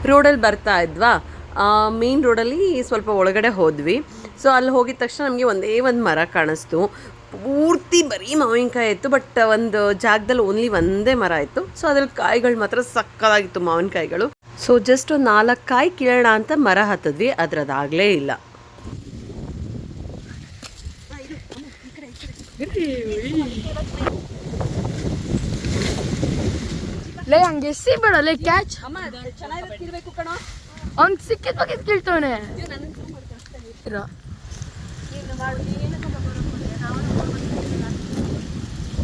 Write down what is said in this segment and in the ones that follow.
ರೋಡಲ್ಲಿ ಬರ್ತಾ ಇದ್ವಾ, ಮೇನ್ ರೋಡಲ್ಲಿ ಸ್ವಲ್ಪ ಒಳಗಡೆ ಹೋದ್ವಿ. ಸೊ ಅಲ್ಲಿ ಹೋಗಿದ ತಕ್ಷಣ ನಮಗೆ ಒಂದೇ ಒಂದು ಮರ ಕಾಣಿಸ್ತು. ಪೂರ್ತಿ ಬರೀ ಮಾವಿನಕಾಯಿ ಇತ್ತು, ಬಟ್ ಒಂದು ಜಾಗದಲ್ಲಿ ಓನ್ಲಿ ಒಂದೇ ಮರ ಇತ್ತು. ಸೊ ಅದ್ರಲ್ಲಿ ಕಾಯಿಗಳು ಮಾತ್ರ ಸಕ್ಕತ್ತಾಗಿತ್ತು, ಮಾವಿನಕಾಯಿಗಳು. ಸೊ ಜಸ್ಟ್ ಒಂದು 4 ಕಾಯಿ ಕೀಳೋಣ ಅಂತ ಮರ ಹತ್ತಿದ್ವಿ, ಅದ್ರದ್ದಾಗಲೇ ಇಲ್ಲ. ಲೇ ಹಂಗೆ ಎಸಿಬೇಡ, ಲೇ ಕ್ಯಾಚ್. ಅವ್ನು ಸಿಕ್ಕಿದ ಬಗ್ಗೆ ಕೀಳ್ತವನೆ.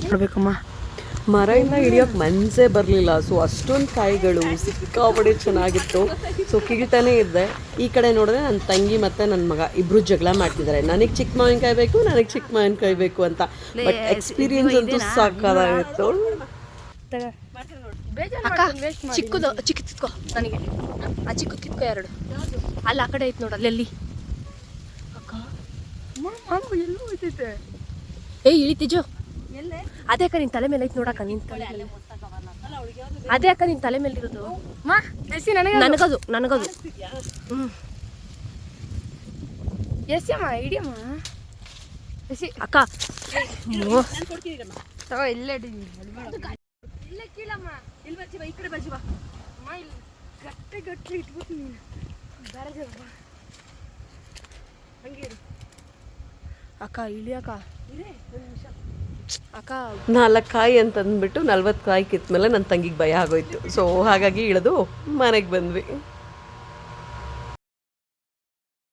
ನೋಡ್ಬೇಕಮ್ಮ, ಮರದಿಂದ ಹಿಡಿಯೋಕೆ ಮನಸ್ಸೇ ಬರಲಿಲ್ಲ. ಸೊ ಅಷ್ಟೊಂದು ಕಾಯಿಗಳು ಸಿಕ್ಕಾಪಟ್ಟೆ ಚೆನ್ನಾಗಿತ್ತು. ಸೊ ಕೀಳ್ತಾನೆ ಇದ್ದೆ. ಈ ಕಡೆ ನೋಡಿದ್ರೆ ನನ್ನ ತಂಗಿ ಮತ್ತು ನನ್ನ ಮಗ ಇಬ್ಬರು ಜಗಳ ಮಾಡ್ತಿದ್ದಾರೆ, ನನಗೆ ಚಿಕ್ಕ ಮಾವಿನಕಾಯಿ ಬೇಕು, ನನಗೆ ಚಿಕ್ಕ ಮಾವಿನಕಾಯಿ ಬೇಕು ಅಂತ. ಬಟ್ ಎಕ್ಸ್ಪೀರಿಯನ್ಸ್ ಅಂತೂ ಸಾಕಾಗಿತ್ತು. ಅಕ್ಕ ಚಿಕ್ಕದು ಕಿತ್ಕೋ, ನನಗೆ ಆ ಚಿಕ್ಕದು ಕಿತ್ಕೋ 2. ಅಲ್ಲಿ ಆ ಕಡೆ ಐತೆ ನೋಡು, ಅಲ್ಲಿ ಅಕ್ಕ ಎಲ್ಲೂ ಐತೈತೆ. ಇಳಿತಿಜು ಅದೇ ಅಕ್ಕ ನಿನ್ ತಲೆ ಮೇಲೆ ಐತೆ ನೋಡಕ್ಕ, ನಿನ್ ತಲೆ ಮೇಲೆ ಅದೇ ಅಕ್ಕ ನಿನ್ ತಲೆ ಮೇಲೆ ಇರೋದು. ನನಗದು ಎಸಿ ಅಮ್ಮ, ಇಡಿಯಮ್ಮ ಎಸಿ ಅಕ್ಕ. ಇಲ್ಲೇ ಕೀಳಮ್ಮ, ಇಲ್ಲಿ ಬಜ್ಜಿ ಬಾ, ಈ ಕಡೆ ಬಜ್ಜಿ ಬಾ ಅಮ್ಮ. ಇಲ್ಲಿ ಗಟ್ಟೆ ಇಟ್ಬಿಡ್ತೀನಿ, ಬೇರೆ ಜಾಗ ಬಾ, ಹಂಗೆ ಇರು ಅಕ್ಕ. ಇಳಿಯಕ್ಕ ಅಕ್ಕ. 4 ಕಾಯಿ ಅಂತಂದ್ಬಿಟ್ಟು 40 ಕಾಯಿ ಕಿತ್ಮೇಲೆ ನನ್ನ ತಂಗಿಗೆ ಭಯ ಆಗೋಯ್ತು. ಸೊ ಹಾಗಾಗಿ ಇಳಿದು ಮನೆಗೆ ಬಂದ್ವಿ.